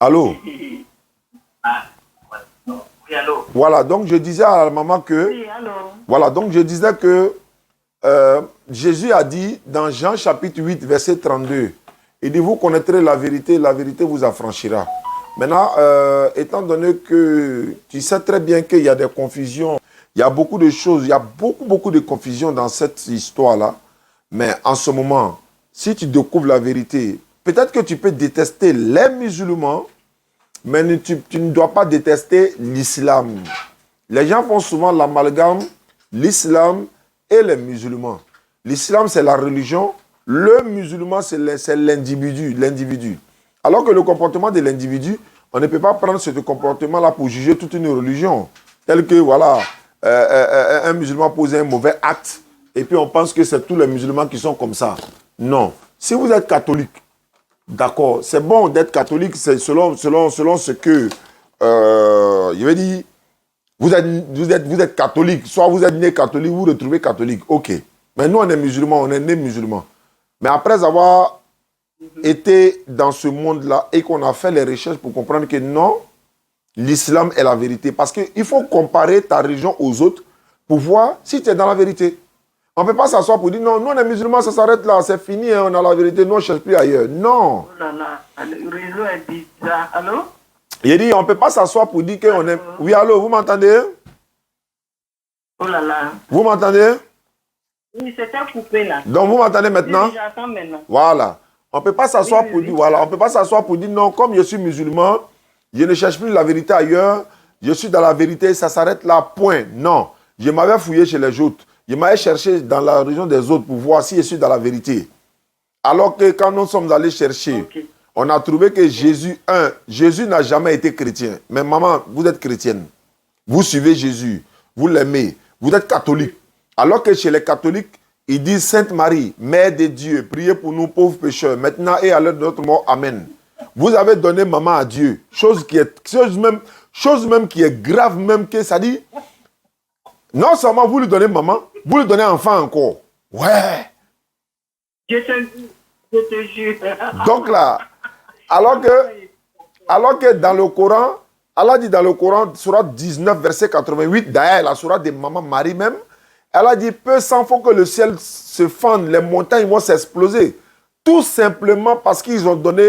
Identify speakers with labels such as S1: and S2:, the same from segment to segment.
S1: Allô?
S2: Oui, allô?
S1: Voilà, donc je disais à la maman que...
S2: Oui, allô?
S1: Voilà, donc je disais que Jésus a dit dans Jean chapitre 8, verset 32, il dit, vous connaîtrez la vérité vous affranchira. Maintenant, étant donné que tu sais très bien qu'il y a des confusions, il y a beaucoup de choses, il y a beaucoup de confusion dans cette histoire-là, mais en ce moment, si tu découvres la vérité, peut-être que tu peux détester les musulmans, mais tu ne dois pas détester l'islam. Les gens font souvent l'amalgame, l'islam et les musulmans. L'islam, c'est la religion. Le musulman, c'est l'individu. Alors que le comportement de l'individu, on ne peut pas prendre ce comportement-là pour juger toute une religion. Tel que, voilà, un musulman pose un mauvais acte, et puis on pense que c'est tous les musulmans qui sont comme ça. Non. Si vous êtes catholique, d'accord, c'est bon d'être catholique, c'est selon ce que, je vais dire, vous êtes catholique, soit vous êtes né catholique, vous vous retrouvez catholique, ok. Mais nous, on est musulmans, on est né musulmans. Mais après avoir été dans ce monde-là et qu'on a fait les recherches pour comprendre que non, l'islam est la vérité. Parce qu'il faut comparer ta religion aux autres pour voir si tu es dans la vérité. On ne peut pas s'asseoir pour dire non, nous on est musulmans, ça s'arrête là, c'est fini, hein, on a la vérité, nous on ne cherche plus ailleurs. Non.
S2: Oh là là, le réseau est bizarre. Allô?
S1: Il dit, on ne peut pas s'asseoir pour dire qu'on est... Oui, allô, vous m'entendez?
S2: Oh là là.
S1: Vous m'entendez?
S2: Oui, c'était coupé là.
S1: Donc vous m'entendez maintenant?
S2: Oui, j'entends maintenant.
S1: Voilà. On ne peut pas s'asseoir
S2: Oui,
S1: pour
S2: oui.
S1: dire, voilà, on peut pas s'asseoir pour dire non, comme je suis musulman, je ne cherche plus la vérité ailleurs, je suis dans la vérité, ça s'arrête là, point. Non. Je m'avais fouillé chez les autres. Je m'avais cherché dans la région des autres pour voir si je suis dans la vérité. Alors que quand nous sommes allés chercher, on a trouvé que Jésus n'a jamais été chrétien. Mais maman, vous êtes chrétienne. Vous suivez Jésus. Vous l'aimez. Vous êtes catholique. Alors que chez les catholiques, ils disent Sainte Marie, Mère de Dieu, priez pour nous pauvres pécheurs, maintenant et à l'heure de notre mort. Amen. Vous avez donné maman à Dieu. Chose même qui est grave, même que ça dit. Non seulement vous lui donnez maman, vous lui donnez enfant encore. Ouais.
S2: Je te jure.
S1: Donc là, alors que dans le Coran, Allah dit dans le Coran, sourate 19, verset 88, d'ailleurs la sourate de Maman Marie même, elle a dit, peu sans faut que le ciel se fende, les montagnes vont s'exploser. Tout simplement parce qu'ils ont donné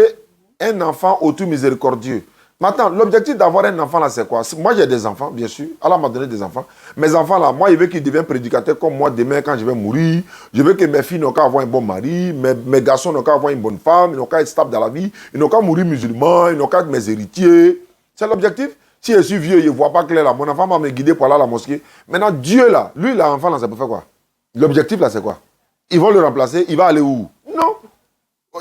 S1: un enfant au tout miséricordieux. Maintenant, l'objectif d'avoir un enfant là, c'est quoi? Moi, j'ai des enfants, bien sûr. Allah m'a donné des enfants. Mes enfants là, moi, je veux qu'ils deviennent prédicateurs comme moi demain quand je vais mourir. Je veux que mes filles n'ont qu'à avoir un bon mari, mes garçons n'ont qu'à avoir une bonne femme, ils n'ont qu'à être stables dans la vie, ils n'ont qu'à mourir musulmans, ils n'ont qu'à être mes héritiers. C'est l'objectif. Si je suis vieux, je ne vois pas clair là, mon enfant va me guider pour aller à la mosquée. Maintenant, Dieu là, lui, l'enfant là, c'est pour faire quoi? L'objectif là, c'est quoi? Ils vont le remplacer, il va aller où? Non.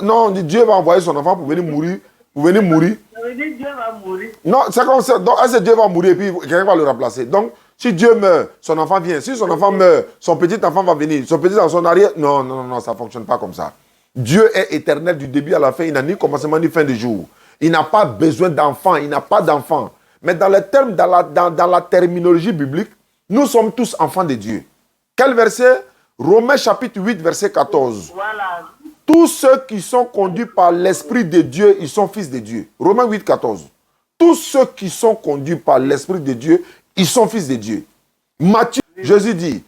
S1: Non, Dieu va envoyer son enfant pour venir mourir. Pour venir mourir.
S2: Ça veut dire Dieu va mourir.
S1: Non, c'est comme ça. Donc, est-ce que Dieu va mourir et puis quelqu'un va le remplacer? Donc, si Dieu meurt, son enfant vient. Si son enfant meurt, son petit enfant va venir. Son petit enfant, son arrière. Non, non, non, ça ne fonctionne pas comme ça. Dieu est éternel du début à la fin. Il n'a ni commencement ni fin de jour. Il n'a pas besoin d'enfants. Il n'a pas d'enfants. Mais dans les termes, dans la terminologie biblique, nous sommes tous enfants de Dieu. Quel verset? Romains chapitre 8, verset 14.
S2: Voilà.
S1: Tous ceux qui sont conduits par l'Esprit de Dieu, ils sont fils de Dieu. Romains 8, 14. Tous ceux qui sont conduits par l'Esprit de Dieu, ils sont fils de Dieu. Matthieu, Jésus dit,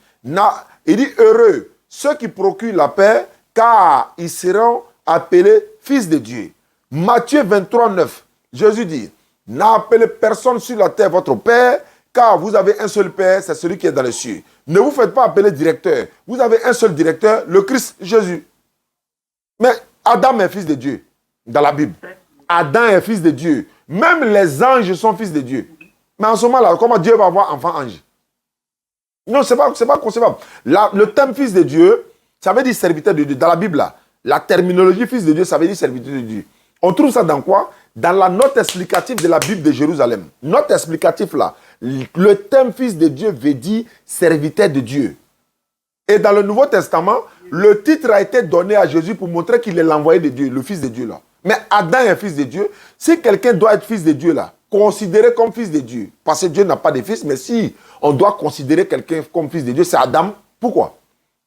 S1: il dit heureux ceux qui procurent la paix, car ils seront appelés fils de Dieu. Matthieu 23, 9. Jésus dit, n'appelez personne sur la terre votre Père, car vous avez un seul Père, c'est celui qui est dans les cieux. Ne vous faites pas appeler directeur. Vous avez un seul directeur, le Christ Jésus. Mais Adam est fils de Dieu, dans la Bible. Adam est fils de Dieu. Même les anges sont fils de Dieu. Mais en ce moment-là, comment Dieu va avoir enfant ange? Non, ce n'est pas concevable. Le terme fils de Dieu, ça veut dire serviteur de Dieu. Dans la Bible, là, la terminologie fils de Dieu, ça veut dire serviteur de Dieu. On trouve ça dans quoi? Dans la note explicative de la Bible de Jérusalem. Note explicative là. Le terme fils de Dieu veut dire serviteur de Dieu. Et dans le Nouveau Testament, le titre a été donné à Jésus pour montrer qu'il est l'envoyé de Dieu, le fils de Dieu là. Mais Adam est fils de Dieu. Si quelqu'un doit être fils de Dieu là, considéré comme fils de Dieu, parce que Dieu n'a pas de fils, mais si on doit considérer quelqu'un comme fils de Dieu, c'est Adam. Pourquoi?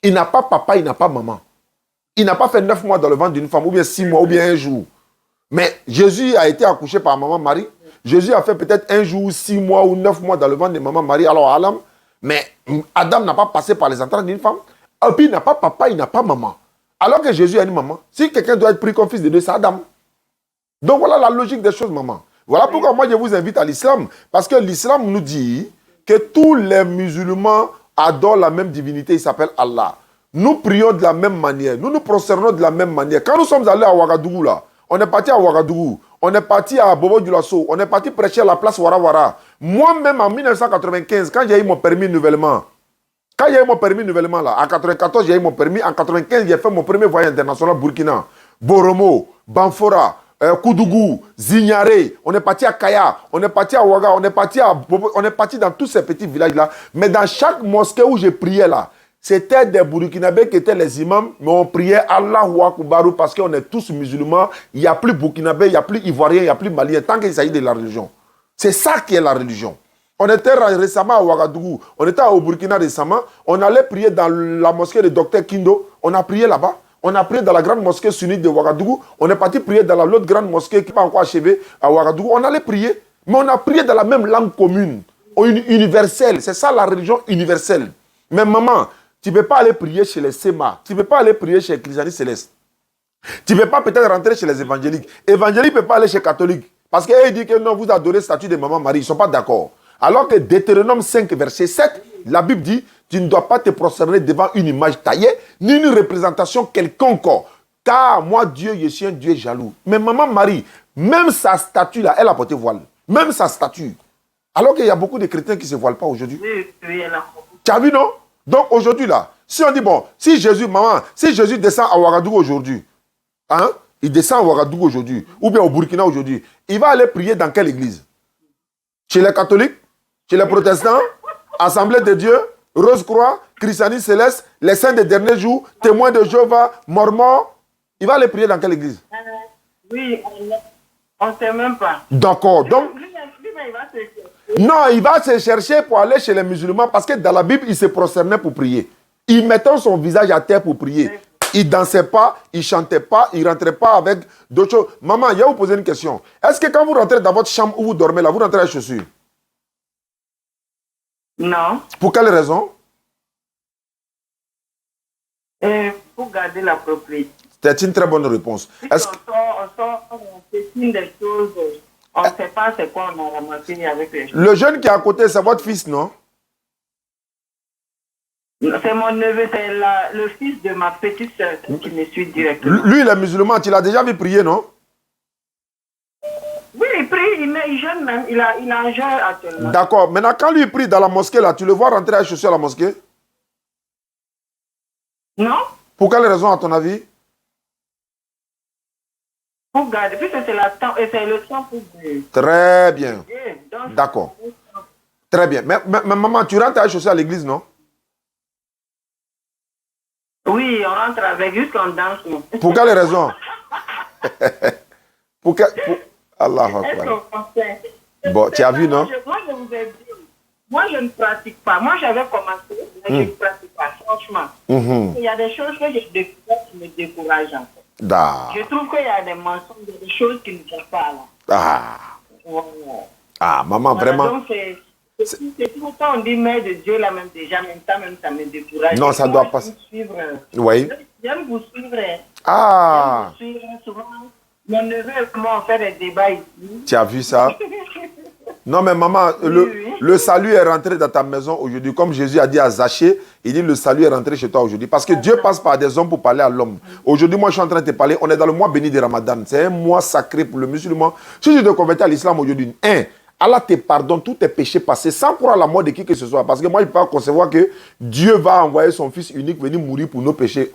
S1: Il n'a pas papa, il n'a pas maman. Il n'a pas fait 9 mois dans le ventre d'une femme, ou bien 6 mois, ou bien un jour. Mais Jésus a été accouché par maman Marie. Jésus a fait peut-être 1 jour, 6 mois ou 9 mois dans le ventre de maman Marie. Alors Adam, mais Adam n'a pas passé par les entrailles d'une femme. Et puis il n'a pas papa, il n'a pas maman. Alors que Jésus a une maman. Si quelqu'un doit être pris comme fils de Dieu, c'est Adam. Donc voilà la logique des choses, maman. Voilà pourquoi moi je vous invite à l'islam. Parce que l'islam nous dit que tous les musulmans adorent la même divinité, il s'appelle Allah. Nous prions de la même manière, nous nous prosternons de la même manière. Quand nous sommes allés à Ouagadougou, là, on est parti à Ouagadougou, on est parti à Bobo Dioulasso, on est parti prêcher à la place Warawara. Moi-même, en 1995, quand j'ai eu mon permis nouvellement, là, en 94, j'ai eu mon permis, en 95, j'ai fait mon premier voyage international Burkina, Boromo, Banfora, Koudougou, Zignare, on est parti à Kaya, on est parti à Ouaga, on est parti à Bobo, on est parti dans tous ces petits villages-là. Mais dans chaque mosquée où j'ai prié là, c'était des Burkinabés qui étaient les imams, mais on priait Allahu Akbar parce qu'on est tous musulmans. Il n'y a plus Burkinabés, il n'y a plus Ivoiriens, il n'y a plus Maliens, tant qu'il s'agit de la religion. C'est ça qui est la religion. On était récemment à Ouagadougou, on était au Burkina récemment, on allait prier dans la mosquée de Dr Kindo, on a prié là-bas. On a prié dans la grande mosquée sunnite de Ouagadougou, on est parti prier dans l'autre grande mosquée qui n'est pas encore achevée à Ouagadougou. On allait prier, mais on a prié dans la même langue commune, universelle. C'est ça la religion universelle. Mais maman, tu ne peux pas aller prier chez les Sema. Tu ne peux pas aller prier chez les christianistes célestes. Tu ne peux pas peut-être rentrer chez les évangéliques. Évangéliques ne peuvent pas aller chez les catholiques. Parce qu'eux disent que non, vous adorez le statut de maman Marie. Ils ne sont pas d'accord. Alors que Deutéronome 5, verset 7, la Bible dit, tu ne dois pas te prosterner devant une image taillée, ni une représentation quelconque. Car moi, Dieu, je suis un Dieu jaloux. Mais maman Marie, même sa statue là, elle a porté voile. Même sa statue. Alors qu'il y a beaucoup de chrétiens qui ne se voilent pas aujourd'hui.
S2: Oui, elle a...
S1: Tu as vu, non? Donc aujourd'hui, là, si on dit, bon, si Jésus, maman, si Jésus descend à Ouagadougou aujourd'hui, hein, il descend à Ouagadougou aujourd'hui, ou bien au Burkina aujourd'hui, il va aller prier dans quelle église? Chez les catholiques? Chez les protestants? Assemblée de Dieu? Rose-Croix? Christianisme céleste? Les saints des derniers jours? Témoins de Jéhovah? Mormons? Il va aller prier dans quelle église?
S2: Oui, on ne sait même pas.
S1: D'accord, donc...
S2: Il va se chercher.
S1: Non, il va se chercher pour aller chez les musulmans parce que dans la Bible, il se prosternait pour prier. Il mettait son visage à terre pour prier. Il ne dansait pas, il ne chantait pas, il ne rentrait pas avec d'autres choses. Maman, je vais vous poser une question. Est-ce que quand vous rentrez dans votre chambre où vous dormez, là, vous rentrez avec chaussures?
S2: Non.
S1: Pour quelle raison?
S2: Pour garder la propriété.
S1: C'est une très bonne réponse.
S2: Est-ce on dessine des choses, on ne sait pas c'est quoi on a ramassé avec les choses.
S1: Le jeune qui est à côté, c'est votre fils, non?
S2: C'est mon neveu, c'est le fils de ma petite soeur qui me suit directement.
S1: Lui, il est musulman, tu l'as déjà vu prier, non?
S2: Oui, il prie, il jeûne même, il a un jeûne actuellement.
S1: D'accord. Maintenant, quand lui prie dans la mosquée, là, tu le vois rentrer avec chaussures à la mosquée?
S2: Non?
S1: Pour quelle raison, à ton avis?
S2: Pour garder, puisque c'est le temps pour Dieu.
S1: Très bien.
S2: Donc,
S1: d'accord. Très bien. Mais maman, tu rentres avec chaussures à l'église, non?
S2: Oui, on rentre avec, juste qu'on danse.
S1: Pour quelle raison? pour... Allah Akbar. Bon, tu as vu, non?
S2: Moi, je vous ai dit, moi, je ne pratique pas. Moi, j'avais commencé, mais je ne pratique pas, franchement. Il y a des choses que je découvre qui me découragent, en fait. Je trouve qu'il y a des mensonges, il y a des choses qui ne vont pas, là.
S1: Maman, vraiment.
S2: Donc, c'est tout le temps, on dit mère de Dieu, là, même déjà, même ça me décourage.
S1: Non, ça doit pas. Oui.
S2: J'aime vous suivre.
S1: Ah.
S2: J'aime vous suivre souvent. Mon neveu et moi, on fait des débats ici.
S1: Tu as vu ça? Non, mais maman, le salut est rentré dans ta maison aujourd'hui. Comme Jésus a dit à Zachée, il dit le salut est rentré chez toi aujourd'hui. Parce que Dieu passe par des hommes pour parler à l'homme. Aujourd'hui, moi, je suis en train de te parler. On est dans le mois béni de Ramadan. C'est un mois sacré pour le musulman. Si tu te convertis à l'islam aujourd'hui, Allah te pardonne tous tes péchés passés sans croire à la mort de qui que ce soit. Parce que moi, je ne peux pas concevoir que Dieu va envoyer son fils unique venir mourir pour nos péchés.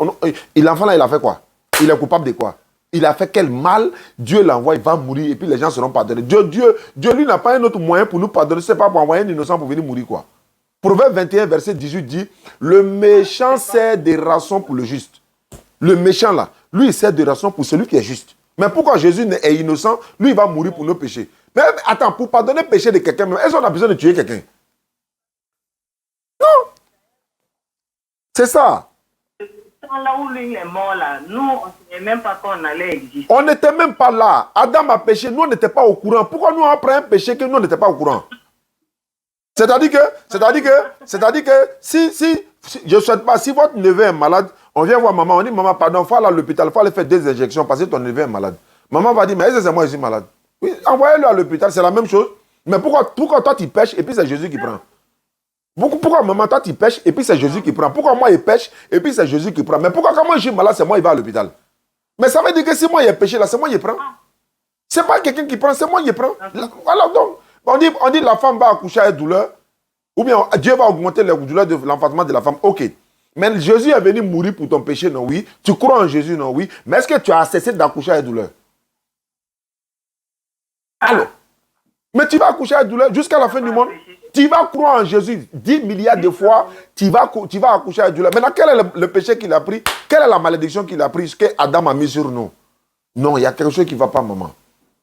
S1: L'enfant là, il a fait quoi? Il est coupable de quoi? Il a fait quel mal? Dieu l'envoie, il va mourir et puis les gens seront pardonnés. Dieu lui n'a pas un autre moyen pour nous pardonner. Ce n'est pas pour envoyer un innocent pour venir mourir, quoi. Proverbe 21, verset 18 dit, le méchant sert des rançons pour le juste. Le méchant là, lui il sert des rançons pour celui qui est juste. Mais pourquoi Jésus est innocent? Lui il va mourir pour nos péchés. Mais attends, pour pardonner le péché de quelqu'un, est-ce qu'on a besoin de tuer quelqu'un? Non. C'est ça.
S2: là où lui est mort, là, nous, on ne savait même pas qu'on allait exister.
S1: On n'était même pas là. Adam a péché, nous, on n'était pas au courant. Pourquoi nous, après un péché que nous, on n'était pas au courant? C'est-à-dire que, si je ne souhaite pas, si votre neveu est malade, on vient voir maman, on dit, maman, pardon, il faut aller à l'hôpital, il faut aller faire des injections parce que ton neveu est malade. Maman va dire, mais est-ce que c'est moi qui suis malade? Oui, envoyez-le à l'hôpital, c'est la même chose. Mais pourquoi toi, tu pêches et puis c'est Jésus qui prend? Pourquoi maman, toi, tu pêches et puis c'est Jésus qui prend? Pourquoi moi, il pêche et puis c'est Jésus qui prend? Mais pourquoi quand moi, je suis malade, c'est moi qui va à l'hôpital? Mais ça veut dire que si moi, il ai péché là, c'est moi qui prend. C'est pas quelqu'un qui prend, c'est moi qui prend. Voilà, donc, on dit la femme va accoucher avec douleur, ou bien Dieu va augmenter la douleur de l'enfantement de la femme. Ok. Mais Jésus est venu mourir pour ton péché, non, oui. Tu crois en Jésus, non, oui. Mais est-ce que tu as cessé d'accoucher avec douleur? Alors, mais tu vas accoucher avec douleur jusqu'à la fin du monde. Tu vas croire en Jésus 10 milliards de fois, tu vas accoucher avec douleur. Maintenant, quel est le péché qu'il a pris? Quelle est la malédiction qu'il a pris? Ce que Adam a mis sur nous? Non, il y a quelque chose qui ne va pas, maman.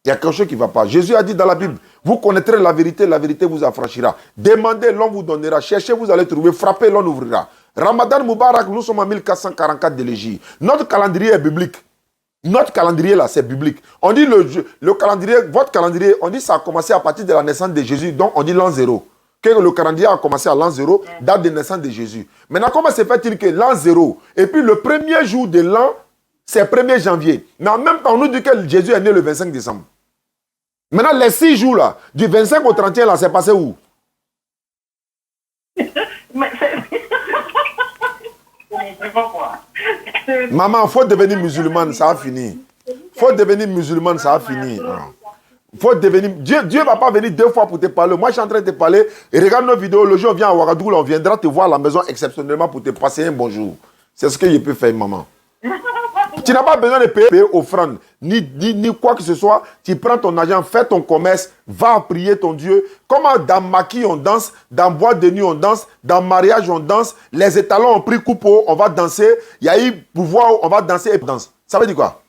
S1: Il y a quelque chose qui ne va pas. Jésus a dit dans la Bible, vous connaîtrez la vérité vous affranchira. Demandez, l'on vous donnera. Cherchez, vous allez trouver. Frappez, l'on ouvrira. Ramadan Moubarak, nous sommes en 1444 de l'Égypte. Notre calendrier est biblique. Notre calendrier là, c'est biblique. On dit le calendrier, votre calendrier, on dit ça a commencé à partir de la naissance de Jésus, donc on dit l'an 0. Que le calendrier a commencé à l'an 0, date de naissance de Jésus. Maintenant, comment se fait-il que l'an 0, et puis le premier jour de l'an, c'est 1er janvier. Mais en même temps, on nous dit que Jésus est né le 25 décembre. Maintenant, les 6 jours là, du 25 au 31 là, c'est passé où? Maman, il faut devenir musulmane, ça a fini. Il faut devenir musulmane, ça a fini. Faut devenir... Dieu ne va pas venir 2 fois pour te parler. Moi, je suis en train de te parler. Et regarde nos vidéos. Le jour, on vient à Ouagadougou, on viendra te voir à la maison exceptionnellement pour te passer un bonjour. C'est ce que je peux faire, maman. Tu n'as pas besoin de payer offrande, ni quoi que ce soit. Tu prends ton argent, fais ton commerce, va prier ton Dieu. Comment dans maquis on danse, dans boîte de nuit on danse, dans mariage on danse, les étalons ont pris coupeau, on va danser. Il y a eu pouvoir, on va danser et danse. Ça veut dire quoi?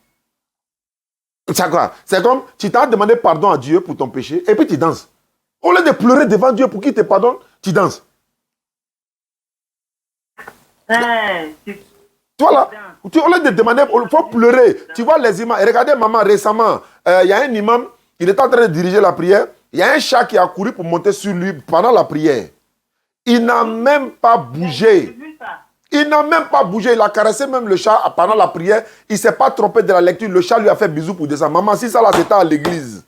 S1: C'est comme, tu t'as demandé pardon à Dieu pour ton péché, et puis tu danses. Au lieu de pleurer devant Dieu pour qu'il te pardonne, tu danses. Toi là, au lieu de demander, il faut pleurer. Tu vois les imams. Et regardez maman, récemment, il y a un imam, il est en train de diriger la prière. Il y a un chat qui a couru pour monter sur lui pendant la prière. Il n'a même pas bougé. Il n'a même pas bougé. Il a caressé même le chat pendant la prière. Il ne s'est pas trompé de la lecture. Le chat lui a fait bisou pour descendre. Maman, si ça là, c'était à l'église.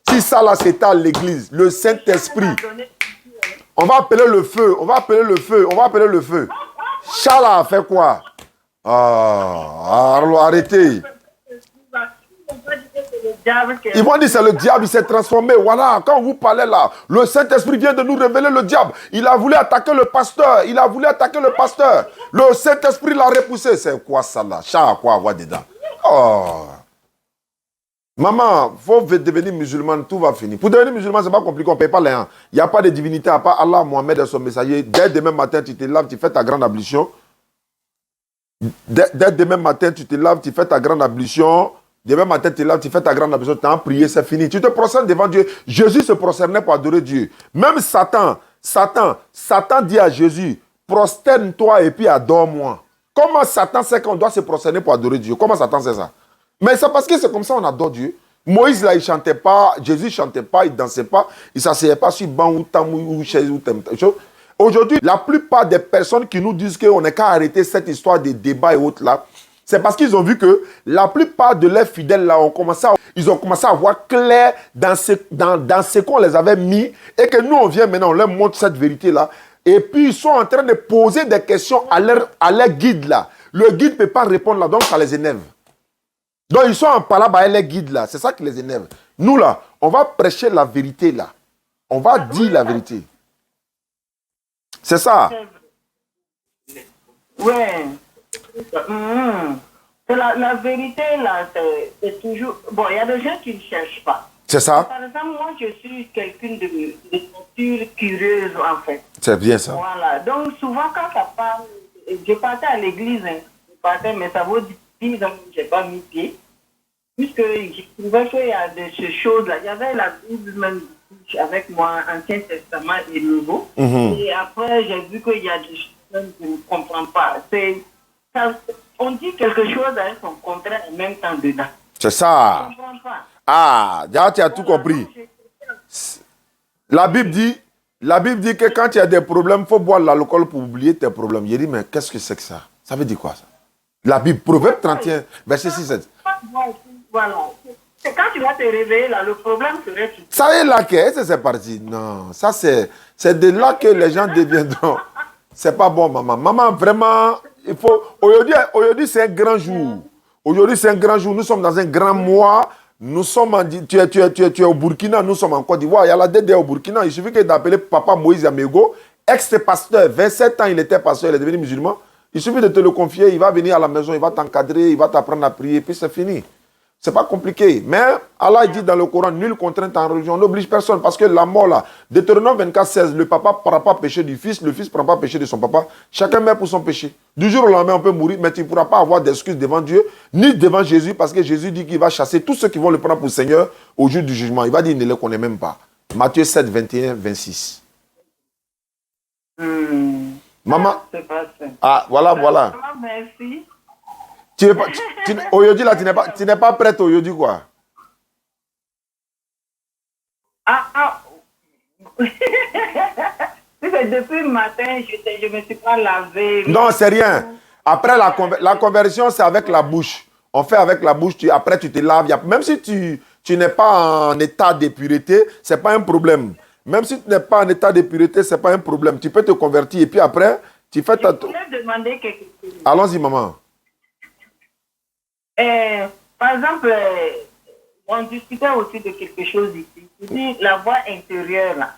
S1: Si ça là, c'était à l'église. Le Saint-Esprit. On va appeler le feu. On va appeler le feu. On va appeler le feu. Chat là a fait quoi? Alors arrêtez. Ils vont dire c'est le diable, il s'est transformé. Voilà, quand vous parlez là, le Saint-Esprit vient de nous révéler le diable. Il a voulu attaquer le pasteur. Il a voulu attaquer le pasteur. Le Saint-Esprit l'a repoussé. C'est quoi ça là? Chat à quoi avoir dedans? Oh. Maman, il faut devenir musulman, tout va finir. Pour devenir musulman, ce n'est pas compliqué, on ne paye pas les uns. Il n'y a pas de divinité à part Allah, Mohamed et son messager. Dès demain matin, tu te laves, tu fais ta grande ablution. Dès demain matin, tu te laves, tu fais ta grande ablution. Demain matin, tu te laves, tu fais ta grande ablution. Tu as prié, c'est fini. Tu te prosternes devant Dieu. Jésus se prosternait pour adorer Dieu. Même Satan dit à Jésus, prosterne-toi et puis adore-moi. Comment Satan sait qu'on doit se prosterner pour adorer Dieu? Comment Satan sait ça? Mais c'est parce que c'est comme ça qu'on adore Dieu. Moïse, là, il ne chantait pas. Jésus ne chantait pas, il ne dansait pas. Il ne s'asseyait pas sur banc ou tam ou chaise ou tam. Aujourd'hui, la plupart des personnes qui nous disent qu'on n'est qu'à arrêter cette histoire de débat et autres là, c'est parce qu'ils ont vu que la plupart de leurs fidèles là ils ont commencé à voir clair dans ce qu'on les avait mis et que nous on vient maintenant, on leur montre cette vérité là et puis ils sont en train de poser des questions à leur guide là. Le guide ne peut pas répondre là, donc ça les énerve. Donc ils sont en palabre avec les guides là, c'est ça qui les énerve. Nous là, on va prêcher la vérité là. On va dire la vérité. C'est ça.
S2: Ouais. La vérité, là, c'est toujours... Bon, il y a des gens qui ne cherchent pas.
S1: C'est ça.
S2: Par exemple, moi, je suis quelqu'un de nature curieuse, en fait.
S1: C'est bien ça.
S2: Voilà. Donc, souvent, quand ça parle... Je partais à l'église, hein. Je partais, mais ça vaut 10 ans que je n'ai pas mis pied. Puisque je trouvais qu'il y a ces choses-là. Il y avait la Bible même avec moi, Ancien Testament et Nouveau. Et après, j'ai vu qu'il y a des choses que je ne comprends pas. On dit quelque chose avec son contraire en même temps dedans.
S1: C'est ça.
S2: Je ne comprends pas.
S1: Ah, tu as tout compris. La Bible dit que quand tu as des problèmes, il faut boire l'alcool pour oublier tes problèmes. J'ai dit, mais qu'est-ce que c'est que ça? Ça veut dire quoi ça? La Bible, Proverbe 31, verset 6, 7.
S2: Voilà. C'est quand tu vas te réveiller, là, le problème serait...
S1: Ça est là que c'est parti. Non, ça c'est de là que les gens deviendront. C'est pas bon, maman. Maman, vraiment, il faut... Aujourd'hui, c'est un grand jour. Aujourd'hui, c'est un grand jour. Nous sommes dans un grand mois. Nous sommes tu es au Burkina, nous sommes en Côte d'Ivoire. Il y a la dette au Burkina. Il suffit d'appeler papa Moïse Amego, ex-pasteur. 27 ans, il était pasteur, il est devenu musulman. Il suffit de te le confier. Il va venir à la maison, il va t'encadrer, il va t'apprendre à prier, puis c'est fini. C'est pas compliqué. Mais Allah dit dans le Coran, nulle contrainte en religion, on n'oblige personne. Parce que la mort là, Deutéronome 24, 16, le papa ne pourra pas pécher du fils, le fils ne pourra pas pécher de son papa. Chacun meurt pour son péché. Du jour au lendemain, on peut mourir, mais tu ne pourras pas avoir d'excuses devant Dieu, ni devant Jésus, parce que Jésus dit qu'il va chasser tous ceux qui vont le prendre pour Seigneur au jour du jugement. Il va dire qu'il ne les connaît même pas. Matthieu 7, 21, 26. Maman. Ah, voilà.
S2: Maman, merci.
S1: Aujourd'hui, là, tu n'es pas prête aujourd'hui, quoi?
S2: Depuis le matin, je ne me suis pas lavé.
S1: Non, c'est rien. Après, la conversion, c'est avec la bouche. On fait avec la bouche, après tu te laves. Même si tu n'es pas en état de pureté, ce n'est pas un problème. Même si tu n'es pas en état de pureté, ce n'est pas un problème. Tu peux te convertir et puis après, tu fais ta...
S2: Je voulais demander quelque chose.
S1: Allons-y, maman.
S2: Par exemple, on discutait aussi de quelque chose ici. Tu dis la voix intérieure là.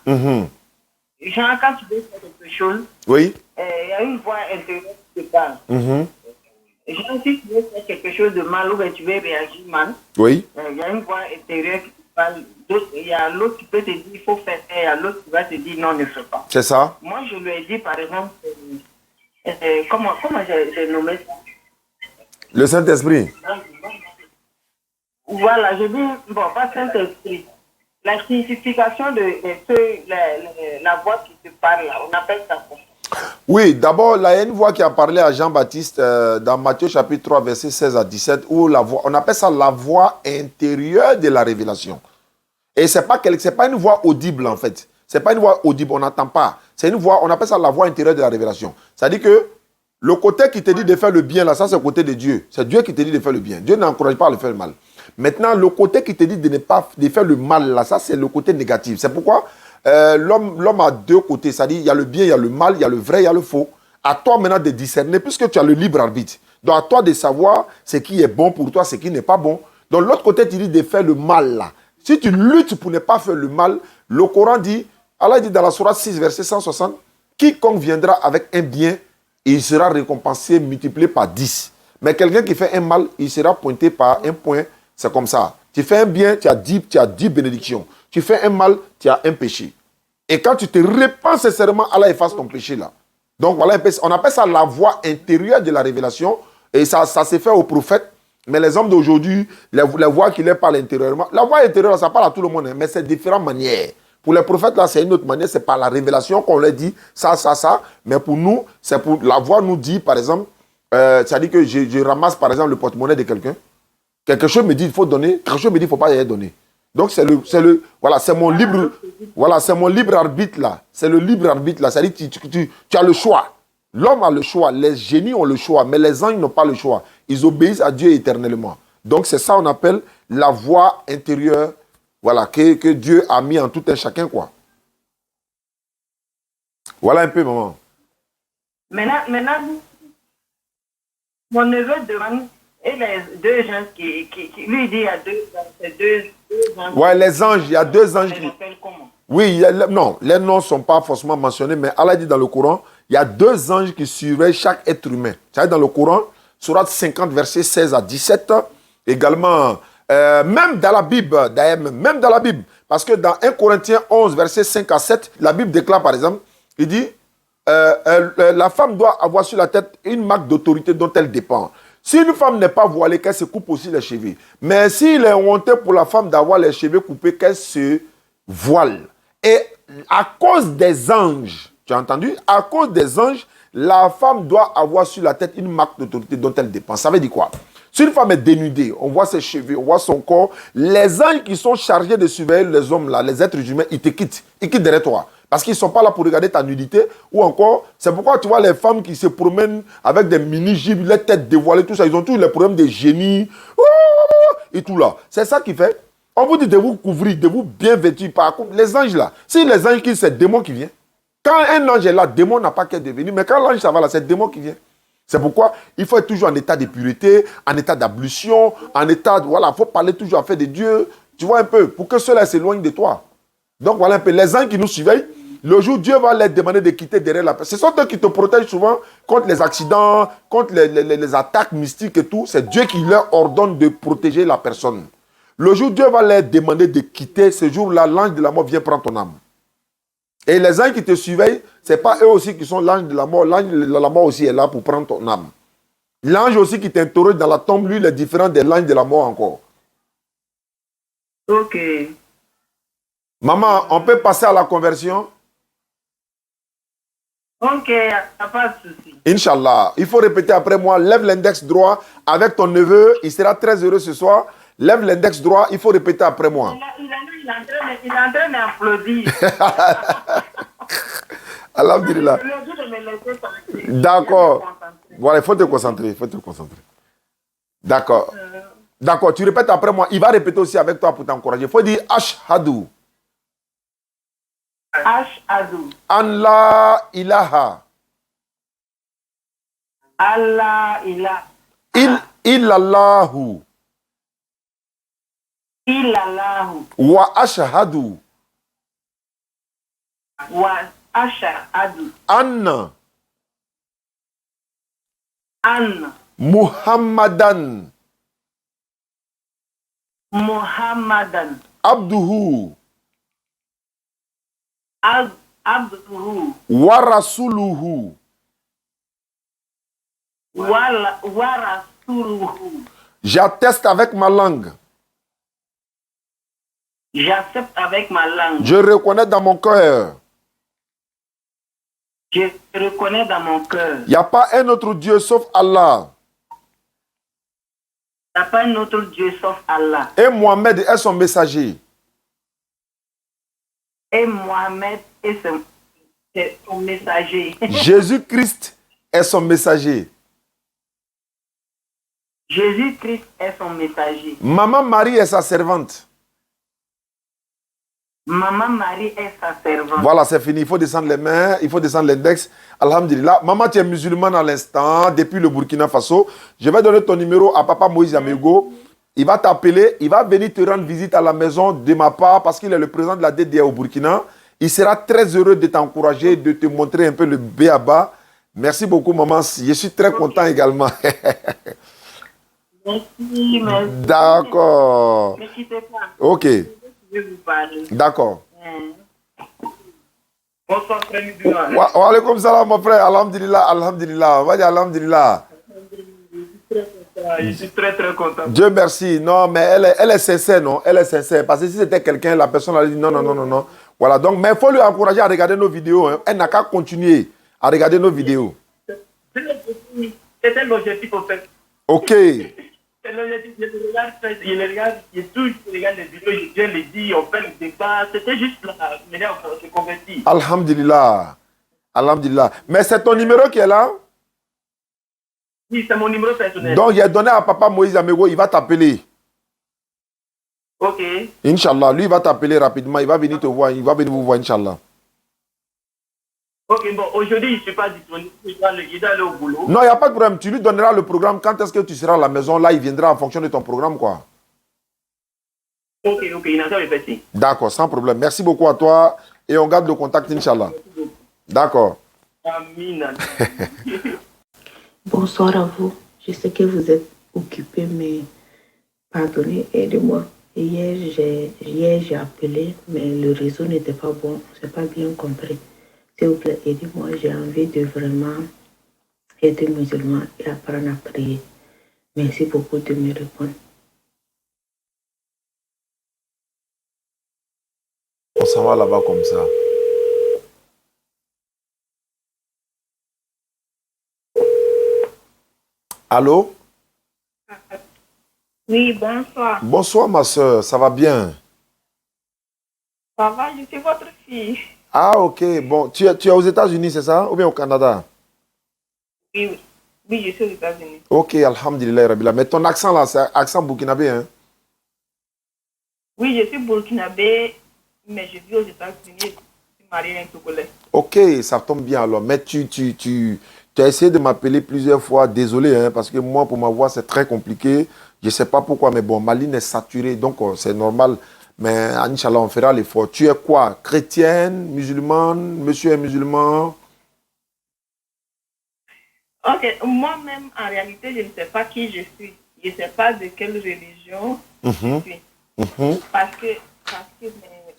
S2: Genre, quand tu veux faire quelque chose,
S1: oui.
S2: Il y a une voix intérieure qui te parle. Genre, si tu veux faire quelque chose de mal ou bien tu veux réagir mal,
S1: oui.
S2: Il y a une voix intérieure qui te parle. Il y a l'autre qui peut te dire il faut faire ça, il y a l'autre qui va te dire non, ne fais pas.
S1: C'est ça.
S2: Moi, je lui ai dit par exemple, comment j'ai nommé ça? Le
S1: Saint-Esprit.
S2: Voilà, je dis, bon, pas Saint-Esprit. La signification de la voix qui te parle, là, on appelle ça quoi?
S1: Oui, d'abord, il y a une voix qui a parlé à Jean-Baptiste dans Matthieu chapitre 3, verset 16 à 17, où on appelle ça la voix intérieure de la révélation. Et ce n'est pas une voix audible, en fait. Ce n'est pas une voix audible, on n'entend pas. C'est une voix, on appelle ça la voix intérieure de la révélation. C'est-à-dire que le côté qui te dit de faire le bien, là, ça c'est le côté de Dieu. C'est Dieu qui te dit de faire le bien. Dieu n'encourage pas à le faire le mal. Maintenant, le côté qui te dit de faire le mal, là, ça c'est le côté négatif. C'est pourquoi l'homme a deux côtés. C'est-à-dire, il y a le bien, il y a le mal, il y a le vrai, il y a le faux. À toi maintenant de discerner, puisque tu as le libre arbitre. Donc à toi de savoir ce qui est bon pour toi, ce qui n'est pas bon. Donc l'autre côté, tu dis de faire le mal, là. Si tu luttes pour ne pas faire le mal, le Coran dit, Allah dit dans la sourate 6, verset 160, quiconque viendra avec un bien, il sera récompensé, multiplié par 10. Mais quelqu'un qui fait un mal, il sera pointé par un point. C'est comme ça. Tu fais un bien, tu as 10 bénédictions. Tu fais un mal, tu as un péché. Et quand tu te repens sincèrement, Allah efface ton péché là. Donc voilà, on appelle ça la voix intérieure de la révélation. Et ça s'est fait aux prophètes. Mais les hommes d'aujourd'hui, les voix qui les parlent intérieurement, la voix intérieure, ça parle à tout le monde, hein, mais c'est de différentes manières. Pour les prophètes, là, c'est une autre manière. C'est par la révélation qu'on leur dit ça. Mais pour nous, c'est pour la voix nous dit, par exemple, ça dit que je ramasse, par exemple, le porte-monnaie de quelqu'un. Quelque chose me dit il faut donner, quelque chose me dit il ne faut pas y donner. Donc c'est mon libre arbitre là. C'est le libre arbitre là. C'est-à-dire que tu as le choix. L'homme a le choix, les génies ont le choix, mais les anges n'ont pas le choix. Ils obéissent à Dieu éternellement. Donc c'est ça qu'on appelle la voix intérieure, voilà, que Dieu a mis en tout un chacun, quoi. Voilà un peu, maman.
S2: Maintenant, mon neveu demande, et les deux gens qui lui dit il y a deux anges.
S1: Ouais, les anges, il y a deux anges qui...
S2: Comment?
S1: Oui, non, les noms ne sont pas forcément mentionnés, mais Allah dit dans le Coran, il y a deux anges qui surveillent chaque être humain. Ça veut dire dans le Coran, sourate 50, verset 16 à 17, également, même dans la Bible, parce que dans 1 Corinthiens 11, verset 5 à 7, la Bible déclare par exemple, il dit, la femme doit avoir sur la tête une marque d'autorité dont elle dépend. Si une femme n'est pas voilée, qu'elle se coupe aussi les cheveux. Mais s'il est honteux pour la femme d'avoir les cheveux coupés, qu'elle se voile. Et à cause des anges, tu as entendu? À cause des anges, la femme doit avoir sur la tête une marque d'autorité dont elle dépend. Ça veut dire quoi? Si une femme est dénudée, on voit ses cheveux, on voit son corps, les anges qui sont chargés de surveiller les hommes là, les êtres humains, ils te quittent. Ils quittent derrière toi. Parce qu'ils ne sont pas là pour regarder ta nudité. Ou encore, c'est pourquoi tu vois les femmes qui se promènent avec des mini-jibs, les têtes dévoilées, tout ça. Ils ont tous les problèmes de génie. Et tout là. C'est ça qui fait. On vous dit de vous couvrir, de vous bien vêtir. Par contre, les anges là, si les anges qui c'est le démon qui vient. Quand un ange est là, le démon n'a pas qu'à devenir. Mais quand l'ange ça va là, c'est le démon qui vient. C'est pourquoi il faut être toujours en état de pureté, en état d'ablution, en état de... Voilà, il faut parler toujours à fait de Dieu. Tu vois un peu, pour que cela s'éloigne de toi. Donc voilà un peu, les anges qui nous surveillent, le jour Dieu va leur demander de quitter derrière la personne. Ce sont eux qui te protègent souvent contre les accidents, contre les attaques mystiques et tout. C'est Dieu qui leur ordonne de protéger la personne. Le jour Dieu va leur demander de quitter, ce jour-là, l'ange de la mort vient prendre ton âme. Et les anges qui te surveillent, ce n'est pas eux aussi qui sont l'ange de la mort. L'ange de la mort aussi est là pour prendre ton âme. L'ange aussi qui t'interroge dans la tombe, lui, il est différent de l'ange de la mort encore.
S2: Ok.
S1: Maman, on peut passer à la conversion?
S2: Ok, il n'y a pas de souci.
S1: Inch'Allah. Il faut répéter après moi. Lève l'index droit avec ton neveu. Il sera très heureux ce soir. Lève l'index droit. Il faut répéter après moi.
S2: Il est en train d'applaudir.
S1: Alhamdulillah. D'accord. Voilà, il faut te concentrer. Il faut te concentrer. D'accord. D'accord. Tu répètes après moi. Il va répéter aussi avec toi pour t'encourager. Il faut dire Ashhadu.
S2: Ashhadu.
S1: An la ilaha.
S2: Allah ilaha.
S1: Illallahu.
S2: Illallahu.
S1: Wa ashhadu.
S2: Wa ashhadu.
S1: Anna.
S2: Anna.
S1: Muhammadan.
S2: Muhammadan.
S1: Abduhu.
S2: Abduhu.
S1: Wa rasuluhu.
S2: Wa rasuluhu.
S1: J'atteste avec ma langue.
S2: J'accepte avec ma langue.
S1: Je reconnais dans mon cœur.
S2: Je reconnais dans mon cœur.
S1: Il n'y a pas un autre Dieu sauf Allah.
S2: Il n'y a pas un autre Dieu sauf Allah.
S1: Et Mohamed est son messager.
S2: Et Mohamed est son messager.
S1: Jésus-Christ est son messager.
S2: Jésus-Christ est son messager.
S1: Maman Marie est sa servante.
S2: Maman Marie est sa servante.
S1: Voilà, c'est fini. Il faut descendre les mains, il faut descendre l'index. Alhamdulillah. Maman, tu es musulmane à l'instant, depuis le Burkina Faso. Je vais donner ton numéro à Papa Moïse Amego. Il va t'appeler, il va venir te rendre visite à la maison de ma part parce qu'il est le président de la DDA au Burkina. Il sera très heureux de t'encourager, de te montrer un peu le B.A.B.A. Merci beaucoup, maman. Je suis très content également.
S2: Merci, merci.
S1: D'accord.
S2: Ne quittez pas.
S1: Ok.
S2: Je vais vous parler.
S1: D'accord.
S2: Bonsoir, frère.
S1: Wa alaykoum salam, mon frère. Alhamdulillah, alhamdulillah. Va dire alhamdulillah.
S2: Je suis très, très content.
S1: Dieu merci. Non, mais elle est sincère, non? Elle est sincère. Parce que si c'était quelqu'un, la personne allait dire non, non, non, non, non. Voilà, donc, mais il faut lui encourager à regarder nos vidéos. Hein. Elle n'a qu'à continuer à regarder nos vidéos.
S2: C'était l'objectif, en fait.
S1: Ok.
S2: C'est l'objectif. Je regarde les vidéos, je viens les dire, on fait le débat. C'était juste là, mais on se convertit.
S1: Alhamdulillah. Alhamdulillah. Mais c'est ton numéro qui est là?
S2: Oui, c'est mon numéro personnel.
S1: Donc, il a donné à Papa Moïse Amego, il va t'appeler.
S2: Ok.
S1: Inch'Allah, lui, il va t'appeler rapidement, il va venir te voir, il va venir vous voir, Inch'Allah.
S2: Ok, bon, aujourd'hui, je ne suis pas disponible, il doit aller au boulot.
S1: Non, il n'y a pas de problème, tu lui donneras le programme, quand est-ce que tu seras à la maison, là, il viendra en fonction de ton programme, quoi.
S2: Ok, il n'a qu'à le faire.
S1: D'accord, sans problème. Merci beaucoup à toi, et on garde le contact, Inch'Allah. D'accord.
S2: Amin.
S3: Bonsoir à vous. Je sais que vous êtes occupés, mais pardonnez, aidez-moi. Hier, j'ai appelé, mais le réseau n'était pas bon. Je n'ai pas bien compris. S'il vous plaît, aidez-moi. J'ai envie de vraiment être musulman et apprendre à prier. Merci beaucoup de me répondre.
S1: On s'en va là-bas comme ça. Allô?
S2: Oui, bonsoir.
S1: Bonsoir, ma soeur. Ça va bien?
S2: Ça va, je suis votre fille.
S1: Ah, ok. Bon, tu es aux États-Unis, c'est ça? Ou bien au Canada?
S2: Oui, oui. Oui, je suis aux États-Unis.
S1: Ok, alhamdulillah, Rabila. Mais ton accent là, c'est accent burkinabé, hein?
S2: Oui, je suis burkinabé, mais je vis aux États-Unis. Je suis mariée à un Togolais.
S1: Ok, ça tombe bien alors. Mais tu as essayé de m'appeler plusieurs fois. Désolé, hein, parce que moi, pour ma voix, c'est très compliqué. Je ne sais pas pourquoi, mais bon, ma ligne est saturée, donc c'est normal. Mais Inch'Allah, on fera l'effort. Tu es quoi? Chrétienne, musulmane, monsieur est musulman?
S2: Ok, moi-même, en réalité, je ne sais pas qui je suis. Je ne sais pas de quelle religion je suis. Parce que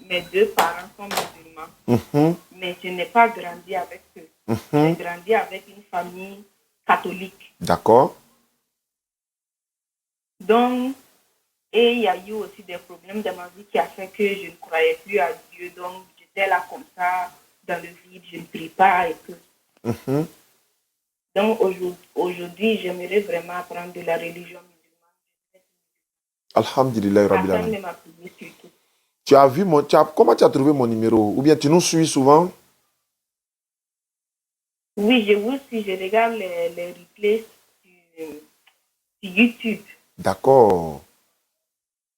S2: mes deux parents sont musulmans. Mais je n'ai pas grandi avec eux. J'ai grandi avec une famille catholique.
S1: D'accord.
S2: Donc, et il y a eu aussi des problèmes dans ma vie qui a fait que je ne croyais plus à Dieu. Donc, j'étais là comme ça, dans le vide, je ne prie pas et tout. Donc, aujourd'hui, j'aimerais vraiment apprendre de la religion musulmane.
S1: Alhamdulillah, Rabbil
S2: Hassan
S1: Alamin.
S2: m'a appris surtout.
S1: Comment tu as trouvé mon numéro? Ou bien tu nous suis souvent?
S2: Oui, je vous suis, je regarde les replays sur YouTube.
S1: D'accord.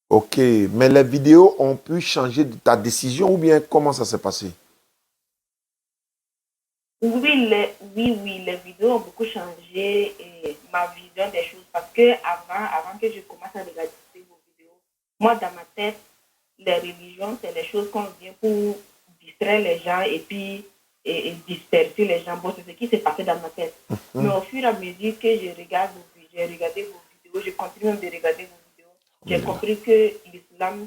S1: Ok, mais les vidéos ont pu changer ta décision ou bien comment ça s'est passé?
S2: Oui, les vidéos ont beaucoup changé ma vision des choses parce que avant que je commence à regarder vos vidéos, moi dans ma tête, les religions, c'est les choses qu'on vient pour distraire les gens et puis et disperser les gens. Bon, c'est ce qui s'est passé dans ma tête. Mais au fur et à mesure que j'ai regardé vos vidéos, je continue de regarder vos vidéos, j'ai compris que l'islam,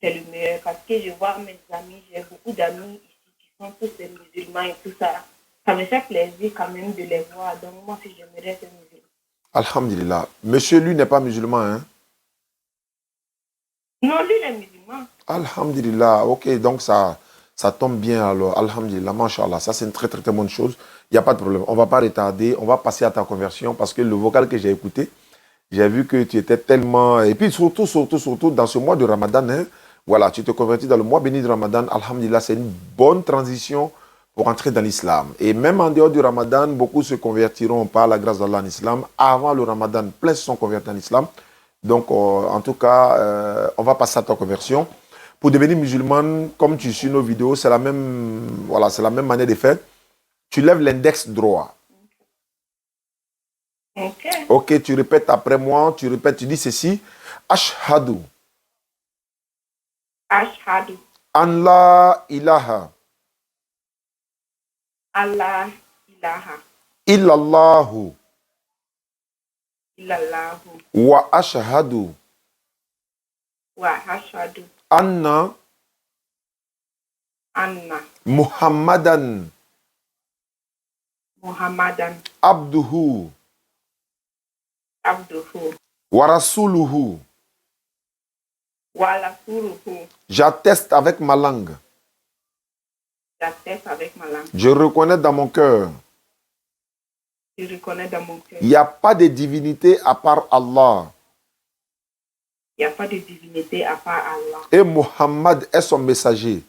S2: c'est le meilleur parce que je vois mes amis, j'ai beaucoup d'amis ici qui sont tous des musulmans et tout ça. Ça me fait plaisir quand même de les voir. Donc moi, si j'aimerais être musulman.
S1: Alhamdulillah. Monsieur, lui, n'est pas musulman, hein?
S2: Non, lui, il est musulman.
S1: Alhamdulillah. Ok, donc ça tombe bien alors. Alhamdulillah, mashallah. Ça, c'est une très, très, très bonne chose. Il n'y a pas de problème. On ne va pas retarder. On va passer à ta conversion parce que le vocal que j'ai écouté, j'ai vu que tu étais tellement... Et puis surtout, dans ce mois de Ramadan, hein, voilà, tu te convertis dans le mois béni de Ramadan. Alhamdulillah, c'est une bonne transition pour entrer dans l'islam. Et même en dehors du Ramadan, beaucoup se convertiront par la grâce d'Allah en islam. Avant le Ramadan, plein se sont convertis en islam. Donc, en tout cas, on va passer à ta conversion. Pour devenir musulmane, comme tu suis nos vidéos, c'est la même, voilà, c'est la même manière de faire. Tu lèves l'index droit.
S2: Ok.
S1: Ok, tu répètes après moi, tu dis ceci. Ashhadu.
S2: Ashhadu.
S1: An la ilaha.
S2: Allah ilaha.
S1: Illallahu.
S2: Illallahu.
S1: Wa ashhadu.
S2: Wa ashhadu.
S1: Anna.
S2: Anna.
S1: Muhammadan.
S2: Muhammadan.
S1: Abduhu.
S2: Abduhu.
S1: Wa rasuluhu.
S2: Wa rasuluhu.
S1: J'atteste avec ma langue.
S2: J'atteste avec ma langue.
S1: Je reconnais dans mon cœur.
S2: Je reconnais dans mon cœur.
S1: Il n'y a pas de divinité à part Allah.
S2: Il n'y a pas de divinité à part Allah.
S1: Et Muhammad est son messager.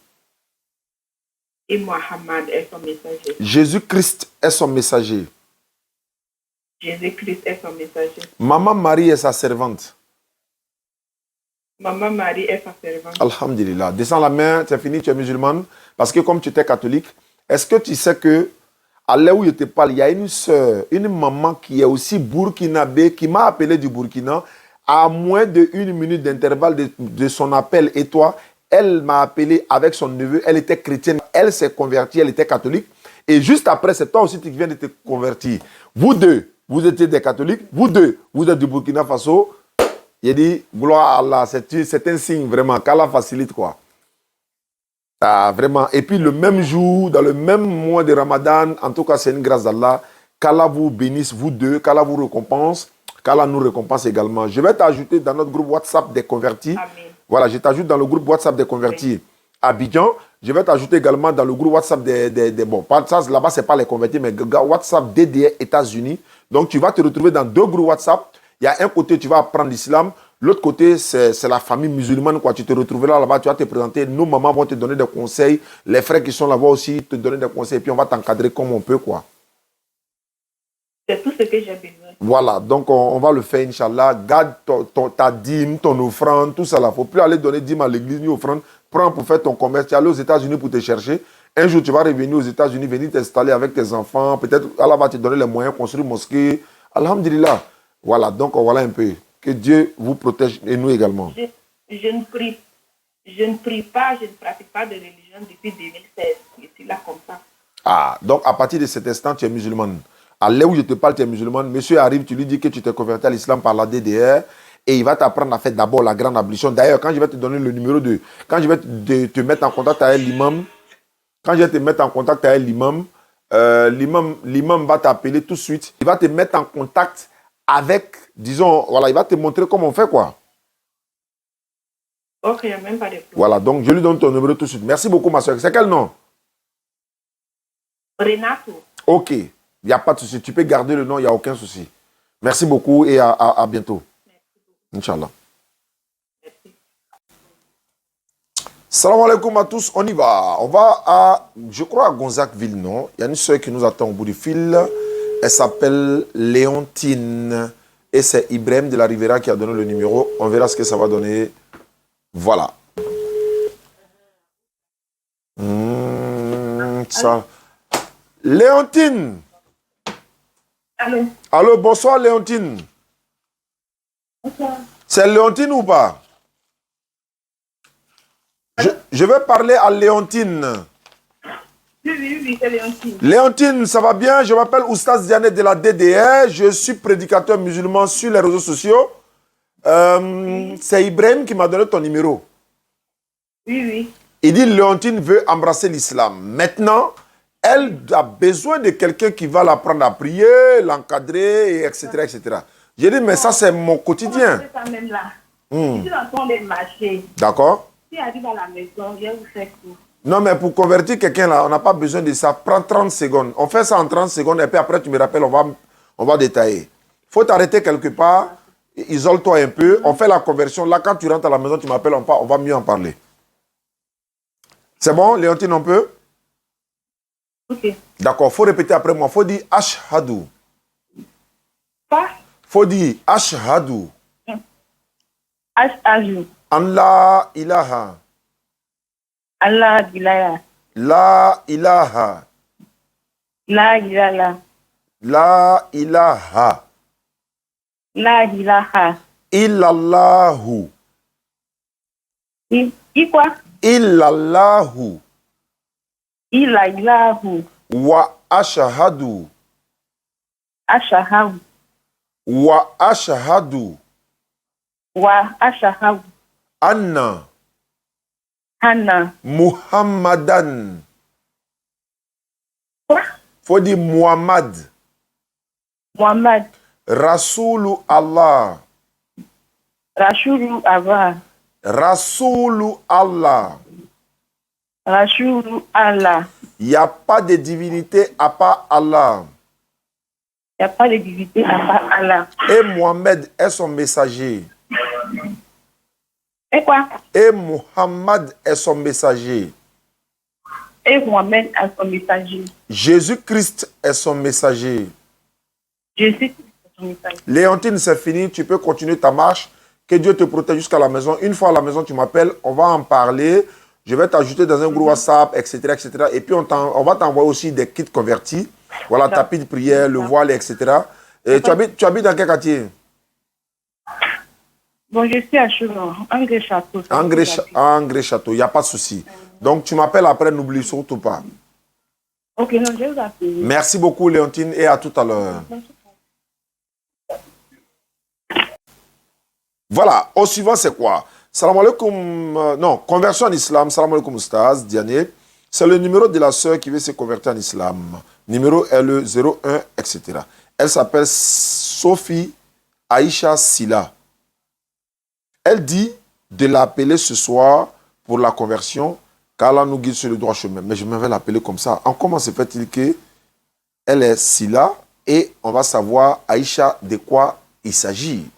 S2: Et Muhammad est son messager.
S1: Jésus-Christ est son messager.
S2: Jésus-Christ est son messager.
S1: Maman Marie est sa servante.
S2: Maman Marie est sa servante.
S1: Alhamdulillah. Descends la main, c'est fini, tu es musulmane. Parce que comme tu étais catholique, est-ce que tu sais que à l'heure où je te parle, il y a une soeur, une maman qui est aussi burkinabé, qui m'a appelé du Burkina, à moins d'1 minute d'intervalle de son appel. Et toi, elle m'a appelé avec son neveu, elle était chrétienne, elle s'est convertie, elle était catholique. Et juste après, c'est toi aussi qui viens de te convertir. Vous deux, vous étiez des catholiques, vous deux, vous êtes du Burkina Faso. Il dit, gloire à Allah, c'est un signe vraiment, qu'Allah facilite quoi. Ah, vraiment. Et puis le même jour, dans le même mois de Ramadan, en tout cas c'est une grâce d'Allah, qu'Allah vous bénisse vous deux, qu'Allah vous récompense, qu'Allah nous récompense également. Je vais t'ajouter dans notre groupe WhatsApp des convertis.
S2: Amen.
S1: Voilà, je t'ajoute dans le groupe WhatsApp des convertis à Abidjan. Je vais t'ajouter également dans le groupe WhatsApp bon, ça, là-bas, ce n'est pas les convertis, mais WhatsApp DDR États-Unis. Donc, tu vas te retrouver dans 2 groupes WhatsApp. Il y a un côté, tu vas apprendre l'islam. L'autre côté, c'est la famille musulmane. Quoi. Tu te retrouveras là-bas, tu vas te présenter. Nos mamans vont te donner des conseils. Les frères qui sont là-bas aussi te donner des conseils. Et puis, on va t'encadrer comme on peut, quoi.
S2: C'est tout ce que j'ai besoin.
S1: Voilà, donc on va le faire, Inch'Allah. Garde ta dîme, ton offrande, tout ça là. Il ne faut plus aller donner dîme à l'église ni offrande. Prends pour faire ton commerce. Tu es allé aux États-Unis pour te chercher. Un jour, tu vas revenir aux États-Unis, venir t'installer avec tes enfants. Peut-être Allah va te donner les moyens de construire une mosquée. Alhamdulillah. Voilà, donc voilà un peu. Que Dieu vous protège et nous également.
S2: Je ne prie pas, je ne pratique pas de religion depuis 2016. Je suis là comme ça.
S1: Ah, donc à partir de cet instant, tu es musulmane. À l'heure où je te parle, tu es musulmane. Monsieur arrive, tu lui dis que tu t'es converti à l'islam par la DDR et il va t'apprendre à faire d'abord la grande ablution. D'ailleurs, quand je vais te donner le numéro quand je vais te mettre en contact avec l'imam, l'imam va t'appeler tout de suite. Il va te mettre en contact avec, disons, voilà, il va te montrer comment on fait, quoi.
S2: Ok, il n'y a même pas de problème.
S1: Voilà, donc je lui donne ton numéro tout de suite. Merci beaucoup, ma soeur. C'est quel nom?
S2: Renato.
S1: Ok, il n'y a pas de souci. Tu peux garder le nom, il n'y a aucun souci. Merci beaucoup et à bientôt. Inch'Allah. Salam alaikum à tous, on y va. On va à, je crois, à Gonzacville, non? Il y a une soeur qui nous attend au bout du fil. Elle s'appelle Léontine. Et c'est Ibrahim de la Rivera qui a donné le numéro. On verra ce que ça va donner. Voilà. Ça. Léontine.
S2: Allô.
S1: Allô, bonsoir Léontine.
S2: Bonsoir.
S1: C'est Léontine ou pas? Je vais parler à Léontine.
S2: Oui, c'est Léontine.
S1: Léontine, ça va bien? Je m'appelle Oustaz Dianet de la DDR. Je suis prédicateur musulman sur les réseaux sociaux. C'est Ibrahim qui m'a donné ton numéro.
S2: Oui.
S1: Il dit Léontine veut embrasser l'islam. Maintenant, elle a besoin de quelqu'un qui va l'apprendre à prier, l'encadrer, etc., etc. J'ai dit, mais ça, c'est mon quotidien.
S2: Je suis dans ton de marché.
S1: D'accord?
S2: Si elle arrive à la maison, je vous fais tout.
S1: Non, mais pour convertir quelqu'un là, on n'a pas besoin de ça. Prends 30 secondes. On fait ça en 30 secondes et puis après, tu me rappelles, on va détailler. Il faut t'arrêter quelque part. Isole-toi un peu. On fait la conversion. Là, quand tu rentres à la maison, tu m'appelles, on va mieux en parler. C'est bon, Léontine, on peut?
S2: Ok.
S1: D'accord, il faut répéter après moi. Il faut dire Ashhadu.
S2: Quoi?
S1: Il faut dire Ashhadu.
S2: Ashhadu.
S1: Allah ilaha.
S2: Allah ilaha.
S1: La ilaha.
S2: La ilaha.
S1: La ilaha.
S2: La ilaha.
S1: Illallahu.
S2: Quoi?
S1: Illallahu.
S2: Illallahu.
S1: Wa ashhadu.
S2: Ashhadu.
S1: Wa ashhadu.
S2: Wa ashhadu.
S1: Anna.
S2: Anna.
S1: Muhammadan.
S2: Quoi?
S1: Faut dire Muhammad.
S2: Muhammad.
S1: Rasulu Allah.
S2: Rasulu Allah.
S1: Rasulu Allah.
S2: Rasulu Allah.
S1: Il n'y a pas de divinité à part Allah.
S2: Il n'y a pas de divinité à part Allah.
S1: Et Mohamed est son messager.
S2: Et quoi?
S1: Et Muhammad est son messager.
S2: Et Mohamed est son messager.
S1: Jésus-Christ est son messager.
S2: Jésus-Christ est son messager.
S1: Léontine, c'est fini. Tu peux continuer ta marche. Que Dieu te protège jusqu'à la maison. Une fois à la maison, tu m'appelles. On va en parler. Je vais t'ajouter dans un groupe WhatsApp, etc., etc. Et puis, on va t'envoyer aussi des kits convertis. Voilà, tapis de prière, le voile, etc. Et tu habites dans quel quartier?
S2: Bon, je suis à Chouron, Angré Château.
S1: Angré Château, il n'y a pas de souci. Donc, tu m'appelles après, n'oublie surtout pas.
S2: Ok, non, je vais vous appeler.
S1: Merci beaucoup, Léontine, et à tout à l'heure. Voilà, au suivant, c'est quoi? Salam alaikum, non, conversion en islam, salam alaikum Oustaz, Diané. C'est le numéro de la sœur qui veut se convertir en islam. Numéro est le 01, etc. Elle s'appelle Sophie Aïcha Silla. Elle dit de l'appeler ce soir pour la conversion. qu'Allah nous guide sur le droit chemin. Mais je vais l'appeler comme ça. En comment se fait-il qu'elle est Sila et on va savoir, Aïcha, de quoi il s'agit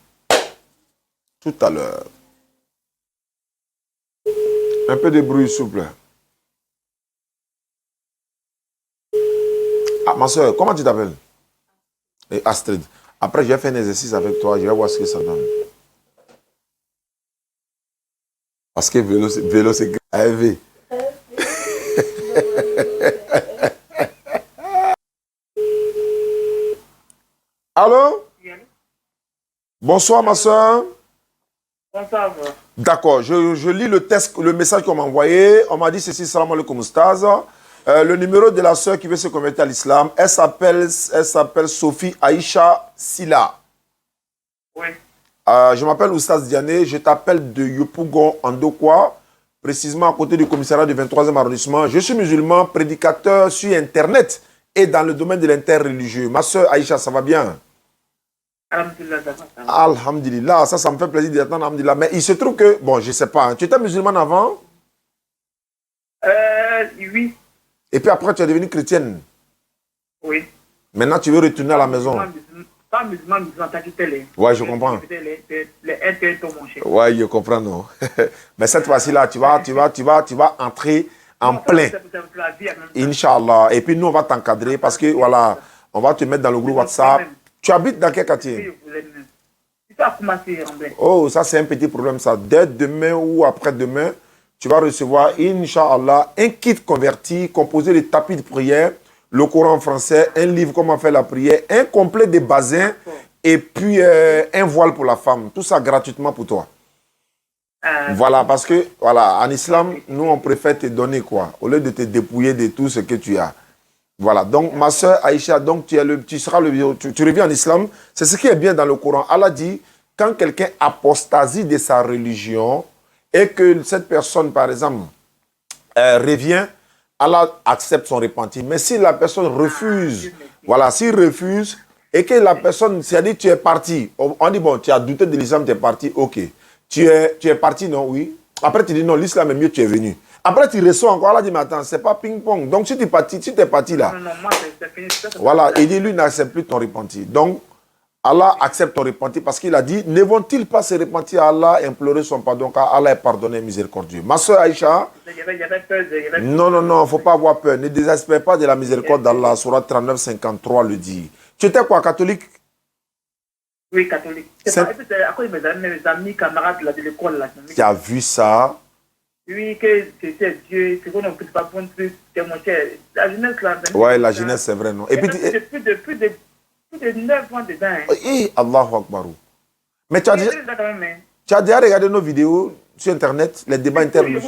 S1: tout à l'heure. Un peu de bruit, s'il vous plaît. Ah, ma soeur, comment tu t'appelles? Astrid. Après, je vais faire un exercice avec toi. Je vais voir ce que ça donne. Parce que vélo c'est AV. Allô? Bonsoir, ma soeur.
S2: Bonsoir.
S1: D'accord, je lis le message qu'on m'a envoyé. On m'a dit ceci, salam alaikum oustaz. Le numéro de la soeur qui veut se convertir à l'islam, elle s'appelle Sophie Aïcha Sila.
S2: Oui.
S1: Je m'appelle Oustaz Diané, je t'appelle de Yopougon, en Dokwa, précisément à côté du commissariat du 23e arrondissement. Je suis musulman, prédicateur sur Internet et dans le domaine de l'interreligieux. Ma soeur Aïcha, ça va bien? Alhamdulillah, ça me fait plaisir d'entendre, alhamdulillah. Mais il se trouve que, bon, je ne sais pas, hein, tu étais musulmane avant?
S2: Oui.
S1: Et puis après, tu es devenue chrétienne?
S2: Oui.
S1: Maintenant, tu veux retourner à la maison?
S2: Pas musulman, t'as quitté les...
S1: Ouais, je comprends.
S2: Les
S1: ouais, je comprends, non. Mais cette fois-ci-là, tu vas entrer en plein. Inch'Allah. Et puis nous, on va t'encadrer parce que, voilà, on va te mettre dans le groupe WhatsApp. Tu habites dans quel quartier? Oh, ça, c'est un petit problème, ça. Dès demain ou après-demain, tu vas recevoir, Inch'Allah, un kit converti composé de tapis de prière, le Coran en français, un livre comment faire la prière, un complet de basin et puis un voile pour la femme. Tout ça gratuitement pour toi. Voilà, parce que, voilà, en islam, nous, on préfère te donner quoi, au lieu de te dépouiller de tout ce que tu as. Voilà, donc ma soeur Aïcha, donc tu reviens en islam. C'est ce qui est bien dans le Coran. Allah dit, quand quelqu'un apostasie de sa religion et que cette personne, par exemple, revient, Allah accepte son repentir. Mais si la personne refuse, voilà, s'il refuse et que la personne, c'est-à-dire tu es parti, on dit, bon, tu as douté de l'islam, tu es parti, ok. Tu es parti, non, oui. Après, tu dis, non, l'islam est mieux, tu es venu. Après, tu reçois encore, Allah dit, mais attends, c'est pas ping-pong. Donc, si tu es parti là,
S2: Non, moi, c'est fini.
S1: voilà, il dit, lui n'accepte plus ton repentir. Donc, Allah accepte ton repentir parce qu'il a dit, ne vont-ils pas se repentir à Allah et implorer son pardon car Allah est pardonné et miséricordieux. Ma soeur Aïcha, non, il ne faut pas avoir peur. Ne désespère pas de la miséricorde d'Allah. Surah 39, 53 le dit. Tu étais quoi, catholique?
S2: Oui, catholique. C'est à cause de mes amis, camarades de l'école.
S1: Tu as vu ça?
S2: Oui, que c'est Dieu, que qu'on ne peut pas prendre plus, c'est mon cher. La jeunesse, là.
S1: Oui, la jeunesse, c'est vrai, non? Et puis,
S2: plus de 9 ans dedans.
S1: Allahu Akbar. Mais tu as déjà regardé nos vidéos sur Internet, les débats internes?